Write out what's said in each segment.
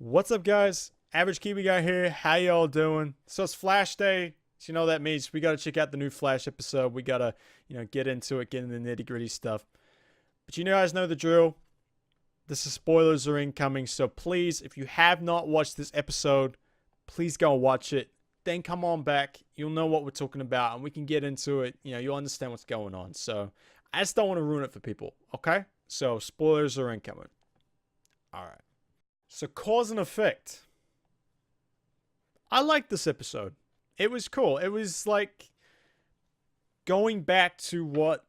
What's up, guys? Average Kiwi Guy here. How y'all doing? So it's Flash Day. So you know what that means. We gotta check out the new Flash episode. We gotta, get into it, get into the nitty gritty stuff. But you guys know the drill. This is spoilers are incoming. So please, if you have not watched this episode, please go and watch it. Then come on back. You'll know what we're talking about, and we can get into it. You'll understand what's going on. So I just don't want to ruin it for people. Okay? So spoilers are incoming. All right. So cause and effect. I liked this episode. It was cool. It was like going back to what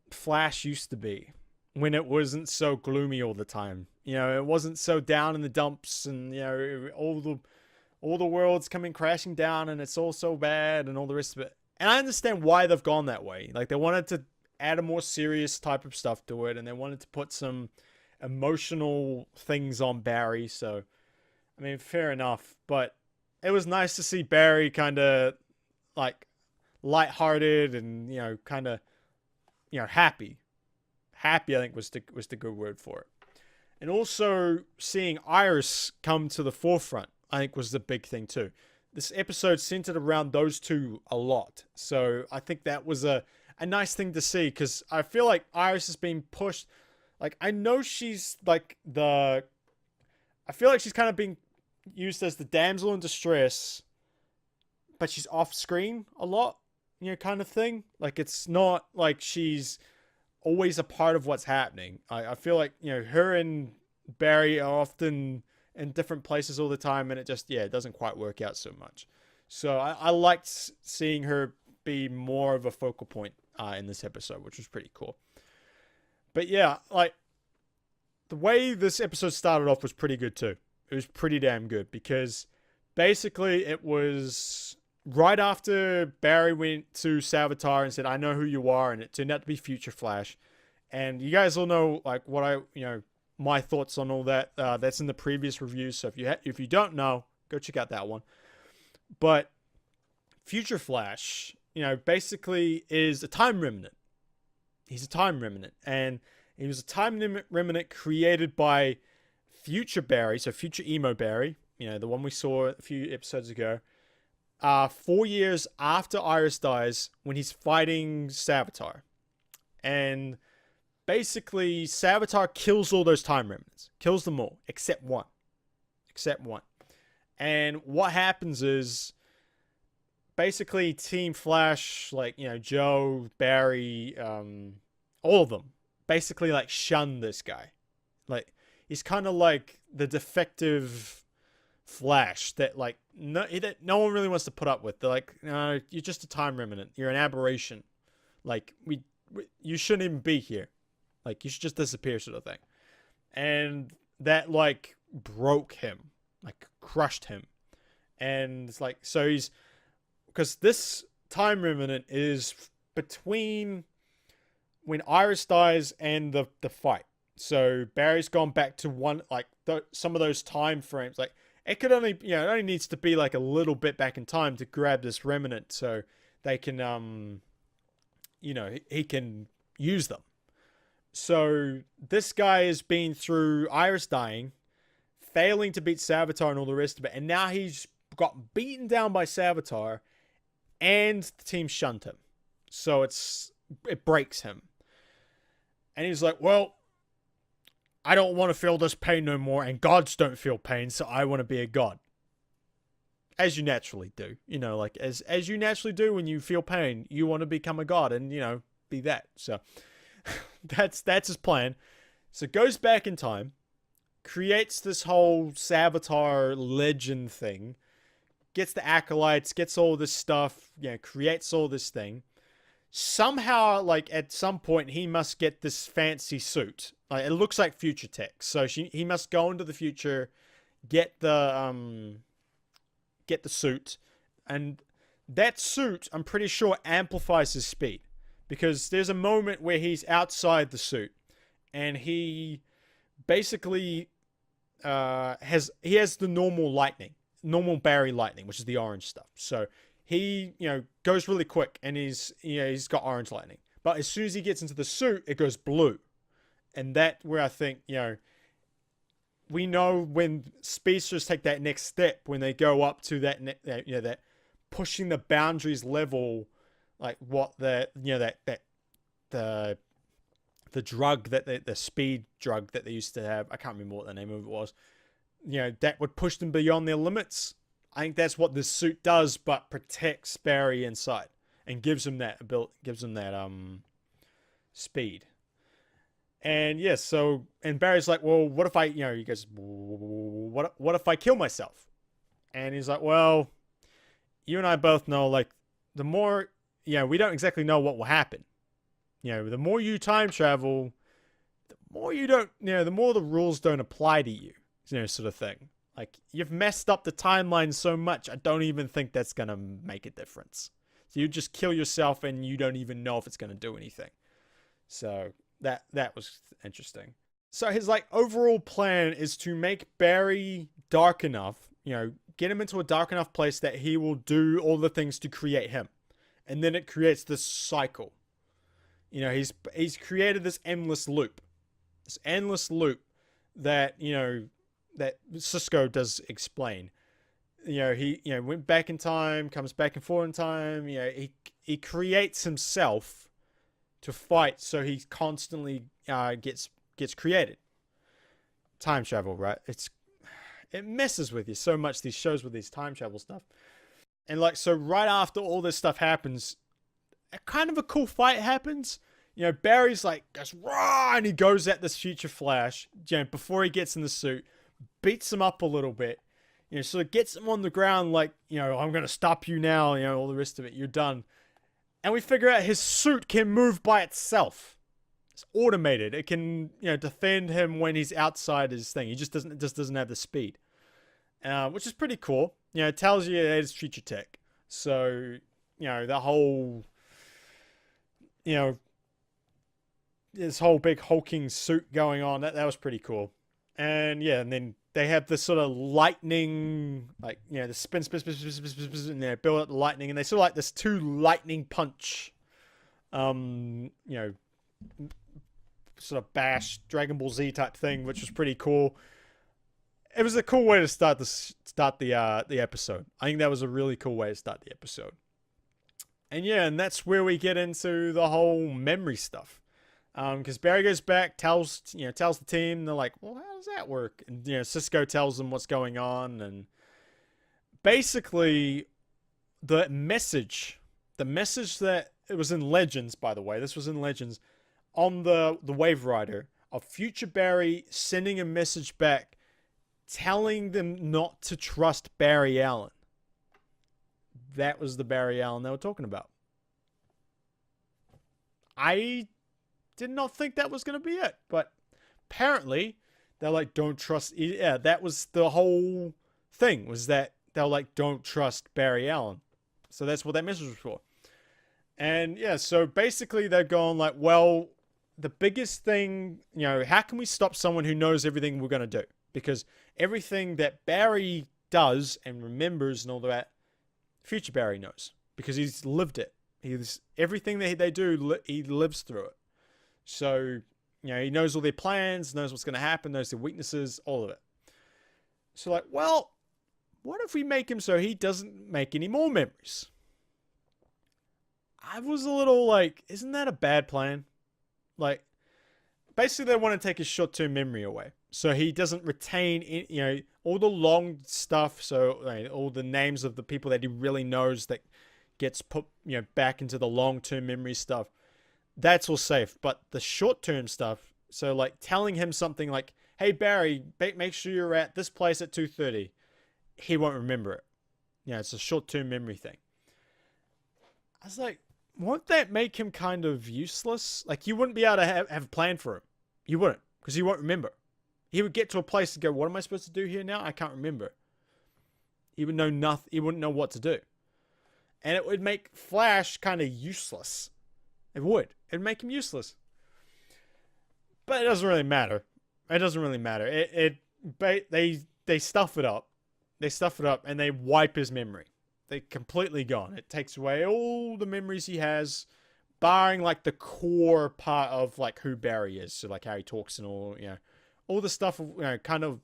Flash used to be when it wasn't so gloomy all the time. It wasn't so down in the dumps and all the world's coming crashing down and it's all so bad and all the rest of it. And I understand why they've gone that way. Like they wanted to add a more serious type of stuff to it and they wanted to put some emotional things on Barry. So, I mean, fair enough. But it was nice to see Barry kind of like lighthearted and kind of happy. Happy, I think was the good word for it. And also seeing Iris come to the forefront, I think was the big thing too. This episode centered around those two a lot. So I think that was a nice thing to see because I feel like Iris is being pushed. Like, I know she's like I feel like she's kind of being used as the damsel in distress, but she's off screen a lot, kind of thing. Like, it's not like she's always a part of what's happening. I feel like, her and Barry are often in different places all the time, and it just, it doesn't quite work out so much. So I liked seeing her be more of a focal point in this episode, which was pretty cool. But yeah, like, the way this episode started off was pretty good too. It was pretty damn good because basically it was right after Barry went to Savitar and said, "I know who you are," and it turned out to be Future Flash. And you guys all know like what my thoughts on all that. That's in the previous reviews. So if you don't know, go check out that one. But Future Flash, basically is a time remnant. He's a time remnant, and he was a time remnant created by Future Barry, so Future Emo Barry, the one we saw a few episodes ago, 4 years after Iris dies when he's fighting Savitar. And basically, Savitar kills all those time remnants. Kills them all, except one. Except one. And what happens is, basically, Team Flash, like, Joe, Barry, all of them, basically, like, shun this guy. Like, he's kind of like the defective Flash that, like, no one really wants to put up with. They're like, no, you're just a time remnant. You're an aberration. Like, you shouldn't even be here. Like, you should just disappear, sort of thing. And that, like, broke him. Like, crushed him. And it's like, so he's, because this time remnant is between when Iris dies and the fight. So Barry's gone back to one, like, some of those time frames. Like, it could only, it only needs to be like a little bit back in time to grab this remnant so they can, he can use them. So this guy has been through Iris dying, failing to beat Savitar and all the rest of it, and now he's got beaten down by Savitar, and the team shunned him. So it breaks him. And he's like, well, I don't want to feel this pain no more, and gods don't feel pain, so I want to be a god. As you naturally do. Like, as you naturally do when you feel pain, you want to become a god and, be that. So, that's his plan. So, goes back in time, creates this whole Savitar legend thing, gets the acolytes, gets all this stuff, creates all this thing. Somehow, like, at some point, he must get this fancy suit. Like, it looks like future tech. So he must go into the future, get the suit, and that suit, I'm pretty sure, amplifies his speed. Because there's a moment where he's outside the suit, and he basically has the normal Barry lightning, which is the orange stuff. So he, goes really quick, and he's got orange lightning. But as soon as he gets into the suit, it goes blue. And that where I think, we know when speedsters take that next step, when they go up to that pushing the boundaries level, like what the the drug that the speed drug that they used to have, I can't remember what the name of it was, that would push them beyond their limits. I think that's what this suit does, but protects Barry inside and gives him that ability, gives him that speed. And yes, and Barry's like, well, what if he goes, what if I kill myself? And he's like, well, you and I both know, like, the more, we don't exactly know what will happen. The more you time travel, the more you don't, the more the rules don't apply to you, sort of thing. Like, you've messed up the timeline so much, I don't even think that's going to make a difference. So you just kill yourself and you don't even know if it's going to do anything. So that was interesting. So his, like, overall plan is to make Barry dark enough, get him into a dark enough place that he will do all the things to create him. And then it creates this cycle. He's created this endless loop. This endless loop that, that Cisco does explain. He went back in time, comes back and forth in time. He creates himself to fight, so he constantly gets created. Time travel, right? It messes with you so much, these shows with these time travel stuff. And like, so right after all this stuff happens, a kind of a cool fight happens. Barry's like, goes raw, and he goes at this future Flash, before he gets in the suit, beats him up a little bit, so it gets him on the ground, like, I'm gonna stop you now, all the rest of it, you're done. And we figure out his suit can move by itself. It's automated. It can, defend him when he's outside his thing. He just doesn't have the speed, which is pretty cool. It tells you that it's future tech. So, the whole, this whole big hulking suit going on, that was pretty cool. And yeah, and then they have this sort of lightning, like, the spin, and they build up the lightning, and they sort of like this 2 lightning punch, sort of bash Dragon Ball Z type thing, which was pretty cool. It was a cool way to start the episode. I think that was a really cool way to start the episode. And yeah, and that's where we get into the whole memory stuff. Because Barry goes back, tells the team, they're like, well, how does that work? And, Cisco tells them what's going on. And basically, the message that, it was in Legends, by the way, this was in Legends, on the Wave Rider, of future Barry sending a message back, telling them not to trust Barry Allen. That was the Barry Allen they were talking about. I did not think that was going to be it, but apparently they're like, don't trust. Yeah, that was the whole thing, was that they're like, don't trust Barry Allen. So that's what that message was for. And yeah, so basically they're going like, well, the biggest thing, how can we stop someone who knows everything we're going to do? Because everything that Barry does and remembers and all that, future Barry knows, because he's lived it. Everything that they do, he lives through it. So, he knows all their plans, knows what's going to happen, knows their weaknesses, all of it. So like, well, what if we make him so he doesn't make any more memories? I was a little like, isn't that a bad plan? Like, basically they want to take his short-term memory away. So he doesn't retain, all the long stuff. So all the names of the people that he really knows that gets put, back into the long-term memory stuff. That's all safe. But the short-term stuff, so like telling him something like, hey, Barry, make sure you're at this place at 2:30. He won't remember it. It's a short-term memory thing. I was like, won't that make him kind of useless? Like, you wouldn't be able to have a plan for him. You wouldn't, because he won't remember. He would get to a place and go, what am I supposed to do here now? I can't remember. He would know nothing. He wouldn't know what to do. And it would make Flash kind of useless. It would. It'd make him useless. But it doesn't really matter. It doesn't really matter. They stuff it up. They stuff it up and they wipe his memory. They're completely gone. It takes away all the memories he has, barring like the core part of like who Barry is. So like how he talks and all, all the stuff, kind of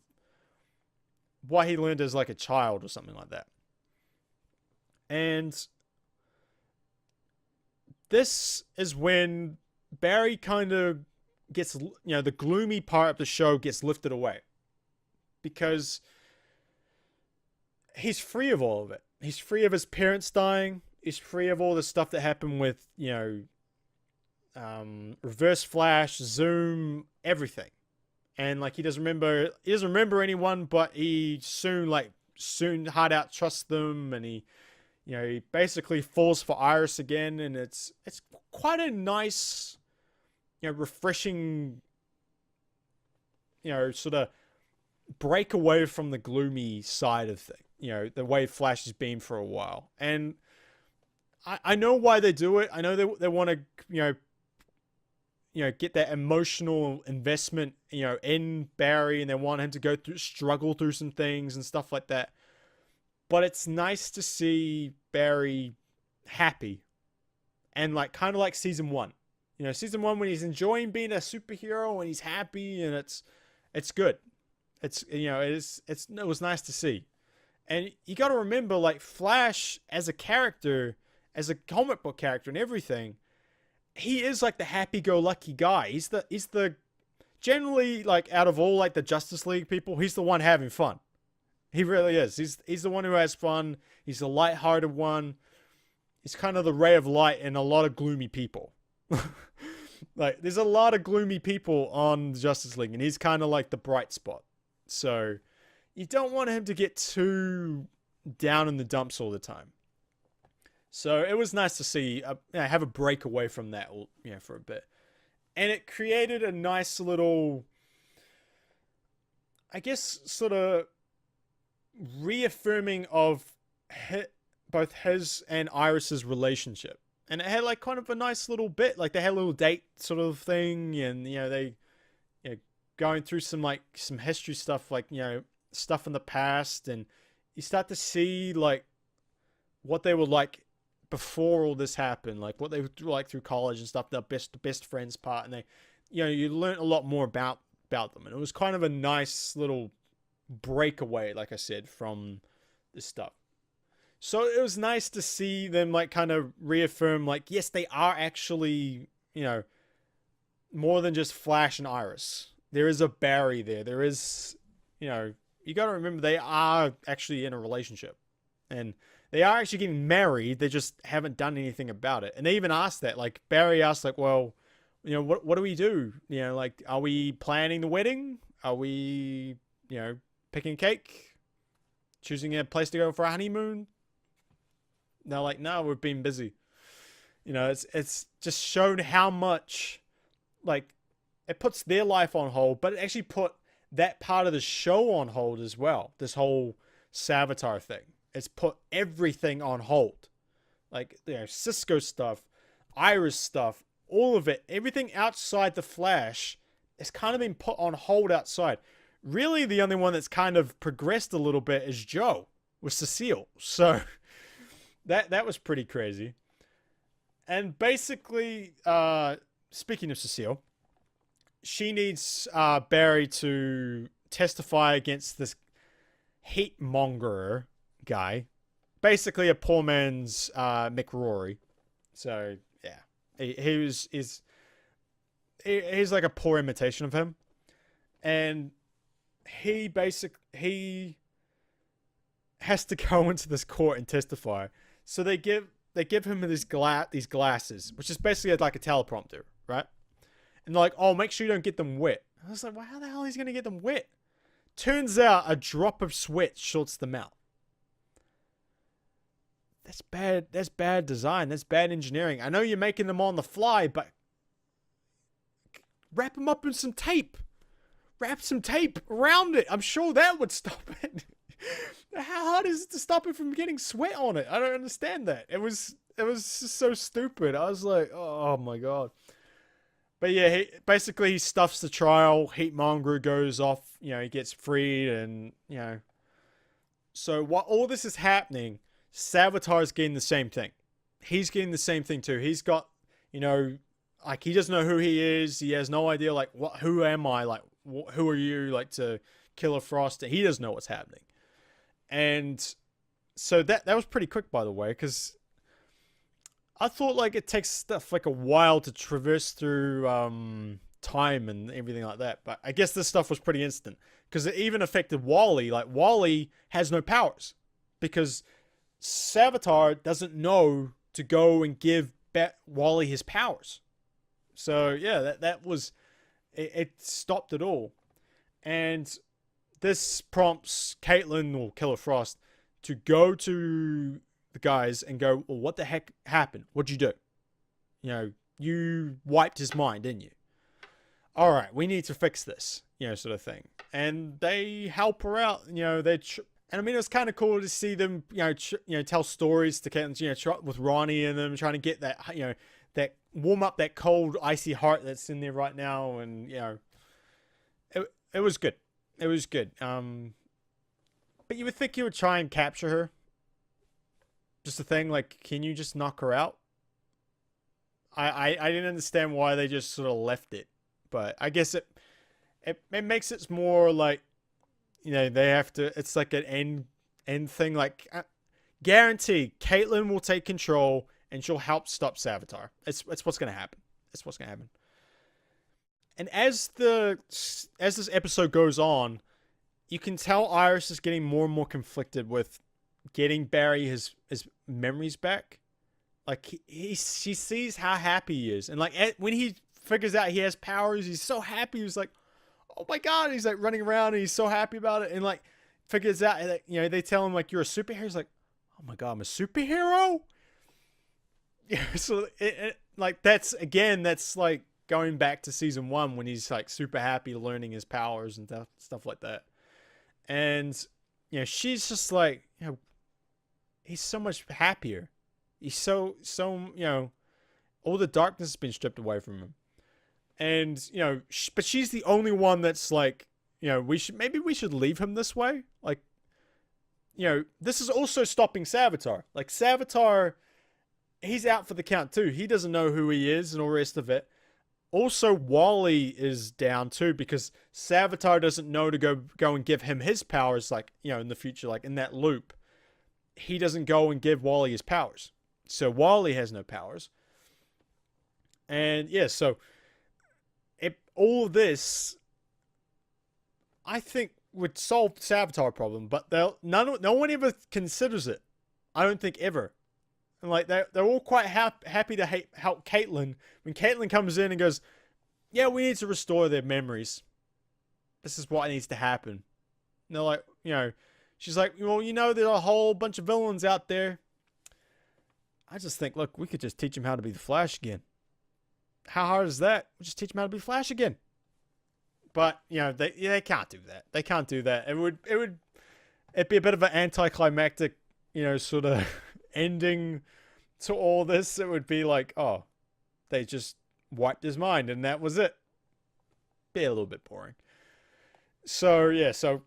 what he learned as like a child or something like that. And this is when Barry kind of gets, the gloomy part of the show gets lifted away. Because he's free of all of it. He's free of his parents dying. He's free of all the stuff that happened with, Reverse Flash, Zoom, everything. And like he doesn't remember anyone, but he soon hard out trusts them, and he basically falls for Iris again, and it's quite a nice, refreshing, sort of break away from the gloomy side of things, the way Flash has been for a while. And I know why they do it. I know they want to, get that emotional investment, in Barry, and they want him to struggle through some things and stuff like that. But it's nice to see Barry happy, and kind of like season 1. Season 1 when he's enjoying being a superhero and he's happy, and it's good. It was nice to see. And you got to remember, Flash as a character, as a comic book character and everything, he is the happy-go-lucky guy. He's the generally, out of all the Justice League people, he's the one having fun. He really is. He's the one who has fun. He's the light-hearted one. He's kind of the ray of light in a lot of gloomy people. There's a lot of gloomy people on the Justice League, and he's kind of the bright spot. So you don't want him to get too down in the dumps all the time. So it was nice to see have a break away from that, for a bit. And it created a nice little, I guess, sort of reaffirming of both his and Iris's relationship. And it had kind of a nice little bit, they had a little date sort of thing, and they going through some history stuff, stuff in the past, and you start to see what they were like before all this happened, what they were like through college and stuff, the best friends part, and they, you learn a lot more about them, and it was kind of a nice little breakaway, like I said, from this stuff. So it was nice to see them kind of reaffirm, yes, they are actually, more than just Flash and Iris. There is a Barry there. There is, you got to remember they are actually in a relationship, and they are actually getting married. They just haven't done anything about it. And they even asked that, Barry asked, well, what do we do? Are we planning the wedding? Are we, picking cake? Choosing a place to go for a honeymoon? They're like, no, we've been busy. It's just shown how much, it puts their life on hold, but it actually put that part of the show on hold as well. This whole Savitar thing. It's put everything on hold. Cisco stuff, Iris stuff, all of it, everything outside the Flash has kind of been put on hold outside. Really, the only one that's kind of progressed a little bit is Joe with Cecile. So that was pretty crazy. And basically, speaking of Cecile, she needs Barry to testify against this hate mongerer guy, basically a poor man's Mick Rory. So yeah, he's like a poor imitation of him, and he has to go into this court and testify. So they give him these glasses, which is basically like a teleprompter, right? And they're like, oh, make sure you don't get them wet. I was like, well, how the hell is he going to get them wet? Turns out a drop of sweat shorts them out. That's bad. That's bad design. That's bad engineering. I know you're making them on the fly, but wrap them up in some tape. Wrap some tape around it. I'm sure that would stop it. How hard is it to stop it from getting sweat on it? I don't understand that. It was just so stupid. I was like, oh my God. But yeah, he stuffs the trial. Heatmonger goes off. He gets freed, and So while all this is happening, Savitar's getting the same thing. He's getting the same thing too. He's got, he doesn't know who he is. He has no idea, who am I? Who are you? To Killer Frost. He doesn't know what's happening. And so that was pretty quick, by the way, because I thought like it takes stuff like a while to traverse through time and everything like that. But I guess this stuff was pretty instant because it even affected Wally. Like Wally has no powers because Savitar doesn't know to go and give Wally his powers. So yeah, that was it stopped it all. And this prompts Caitlin or Killer Frost to go to the guys and go, well, what the heck happened? What'd you do? You know, you wiped his mind, didn't you? All right, we need to fix this, you know, sort of thing. And they help her out, you know, and I mean, it was kind of cool to see them, you know, tell stories to Caitlin, you know, with Ronnie and them, trying to get that, you know, that warm up that cold, icy heart that's in there right now. And, you know, it was good. It was good. But you would think you would try and capture her. Just a thing, like, can you just knock her out? I didn't understand why they just sort of left it. But I guess it makes it more like, you know, they have to, it's like an end thing. Like, guarantee Caitlin will take control and she'll help stop Savitar. It's what's going to happen. It's what's going to happen. And as this episode goes on, you can tell Iris is getting more and more conflicted with getting Barry his memories back. Like she sees how happy he is, and like when he figures out he has powers, he's so happy. He's like, oh my god! He's like running around and he's so happy about it, and like figures out that, you know, they tell him like, you're a superhero. He's like, oh my god, I'm a superhero. Yeah, so like that's like going back to season 1 when he's like super happy learning his powers and stuff like that. And, you know, she's just like, you know, he's so much happier. He's so, you know, all the darkness has been stripped away from him. And, you know, but she's the only one that's like, you know, maybe we should leave him this way. Like, you know, this is also stopping Savitar. Like, Savitar, he's out for the count too. He doesn't know who he is and all the rest of it. Also, Wally is down too because Savitar doesn't know to go and give him his powers, like, you know, in the future, like in that loop. He doesn't go and give Wally his powers. So Wally has no powers. And yeah, so all of this, I think, would solve the Savitar problem, but no one ever considers it. I don't think ever. And like they're all quite happy to help Caitlin when Caitlin comes in and goes, yeah, we need to restore their memories. This is what needs to happen. And they're like, you know, she's like, well, you know, there's a whole bunch of villains out there. I just think, look, we could just teach him how to be the Flash again. How hard is that? We just teach him how to be Flash again. But, you know, they can't do that. They can't do that. It'd be a bit of an anticlimactic, you know, sort of ending to all this. It would be like, oh, they just wiped his mind and that was it. Be a little bit boring. So, yeah, so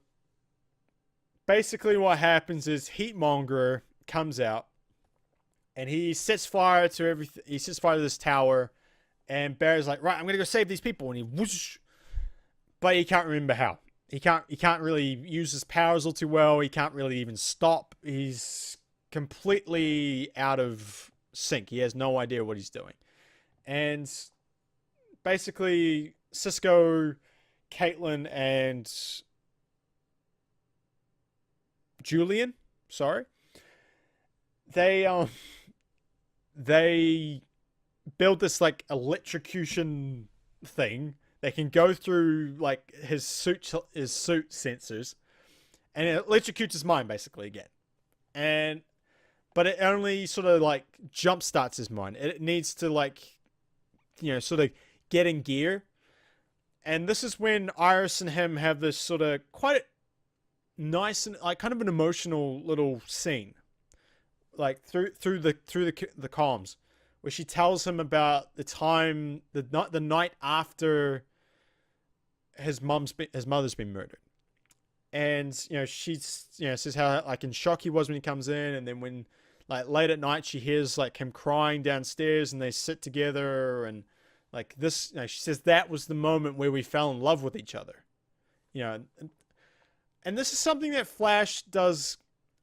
basically what happens is Heatmonger comes out and he sets fire to everything. He sets fire to this tower and Barry's like, right, I'm going to go save these people. And he whoosh, but he can't remember how. He can't really use his powers all too well. He can't really even stop. He's completely out of sync. He has no idea what he's doing. And basically, Cisco, Caitlin, and Julian, they build this like electrocution thing. They can go through like his suit sensors, and it electrocutes his mind basically again. But it only sort of like jump starts his mind. It needs to like, you know, sort of get in gear. And this is when Iris and him have this sort of quite nice and like kind of an emotional little scene, like through the comms, where she tells him about the night after his mother's been murdered. And, you know, she's, you know, says how like in shock he was when he comes in, and then when like late at night she hears like him crying downstairs and they sit together and like this, you know, she says that was the moment where we fell in love with each other. You know, and this is something that Flash does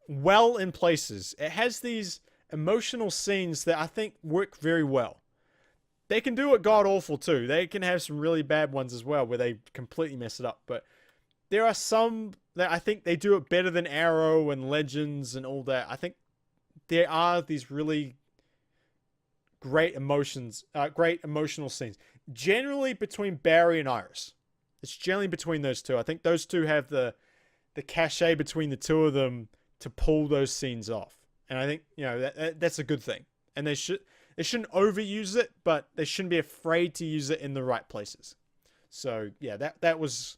well in places. It has these emotional scenes that I think work very well. They can do it god awful too. They can have some really bad ones as well where they completely mess it up. But there are some that I think they do it better than Arrow and Legends and all that. I think there are these really great emotional scenes. Generally between Barry and Iris. It's generally between those two. I think those two have the cachet between the two of them to pull those scenes off. And I think, that's a good thing. And they shouldn't overuse it, but they shouldn't be afraid to use it in the right places. So yeah, that was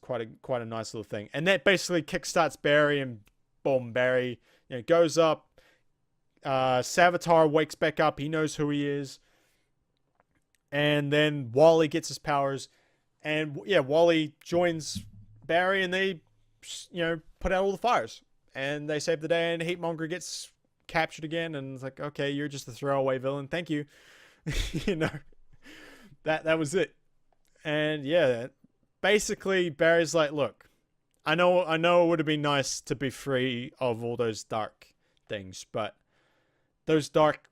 quite a nice little thing. And that basically kickstarts Barry, and boom, Barry, goes up. Savitar wakes back up. He knows who he is. And then Wally gets his powers. And yeah, Wally joins Barry, and they, put out all the fires. And they save the day, and Heatmonger gets captured again. And it's like, okay, you're just a throwaway villain. Thank you. That was it. And yeah, basically Barry's like, look, I know it would have been nice to be free of all those dark things, but those dark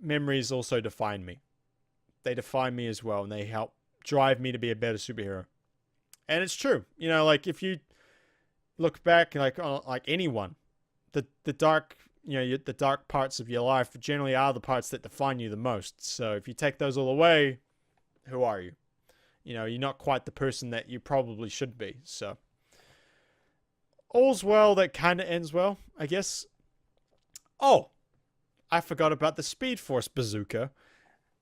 memories also define me. They define me as well, and they help drive me to be a better superhero. And it's true. Like if you look back, like anyone, the dark, the dark parts of your life generally are the parts that define you the most. So if you take those all away, who are you? You're not quite the person that you probably should be. So all's well that kind of ends well, I guess. Oh, I forgot about the Speed Force bazooka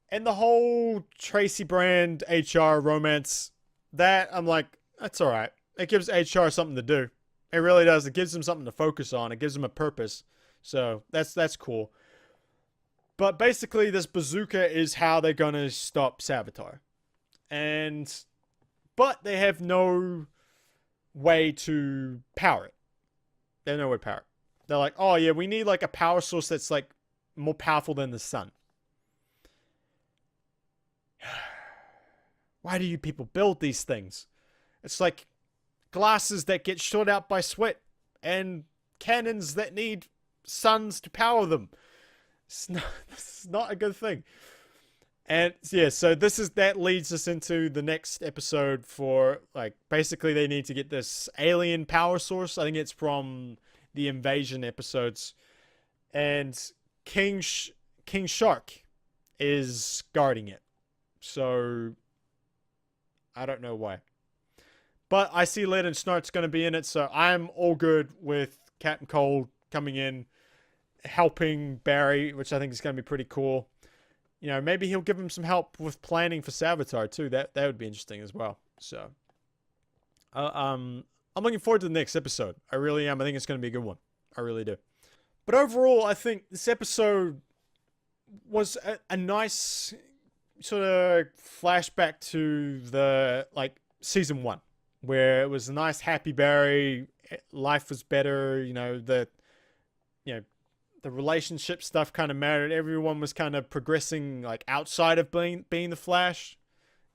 and the whole Tracy Brand HR romance. That I'm like, that's all right. It gives HR something to do. It really does. It gives them something to focus on. It gives them a purpose. So that's cool. But basically, this bazooka is how they're gonna stop Savitar. But they have no way to power it. They have no way to power it. They're like, oh yeah, we need like a power source that's like more powerful than the sun. Why do you people build these things? It's like glasses that get shot out by sweat and cannons that need suns to power them. It's not a good thing. And yeah, so that leads us into the next episode for, like, basically they need to get this alien power source. I think it's from the Invasion episodes. And King Shark is guarding it. So I don't know why. But I see Led and Snart's going to be in it, so I'm all good with Captain Cold coming in, helping Barry, which I think is going to be pretty cool. Maybe he'll give him some help with planning for Savitar too. That would be interesting as well. So, I'm looking forward to the next episode. I really am. I think it's going to be a good one. I really do. But overall, I think this episode was a nice sort of flashback to the, like, season 1, where it was a nice, happy Barry. Life was better. The relationship stuff kind of mattered. Everyone was kind of progressing, like, outside of being the Flash.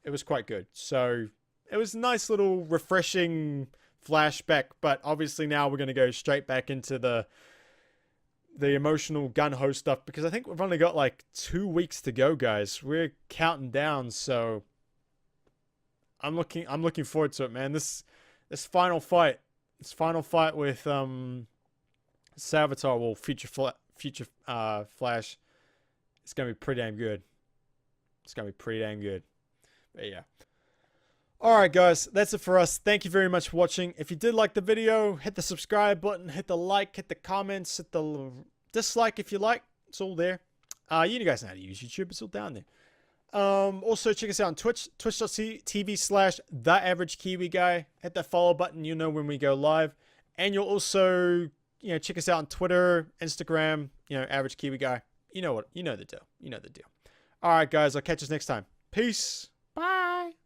It was quite good. So it was a nice little refreshing flashback. But obviously now we're going to go straight back into the emotional gun-ho stuff, because I think we've only got like 2 weeks to go, guys. We're counting down, so I'm looking forward to it, man. This final fight with Savitar, will future Flash. It's gonna be pretty damn good. But yeah. Alright guys, that's it for us. Thank you very much for watching. If you did like the video, hit the subscribe button, hit the like, hit the comments, hit the dislike if you like. It's all there. You guys know how to use YouTube. It's all down there. Also check us out on Twitch, twitch.tv/TheAverageKiwiGuy. Hit that follow button, you know when we go live. And you'll also, check us out on Twitter, Instagram, AverageKiwiGuy. You know the deal. Alright guys, I'll catch us next time. Peace. Bye.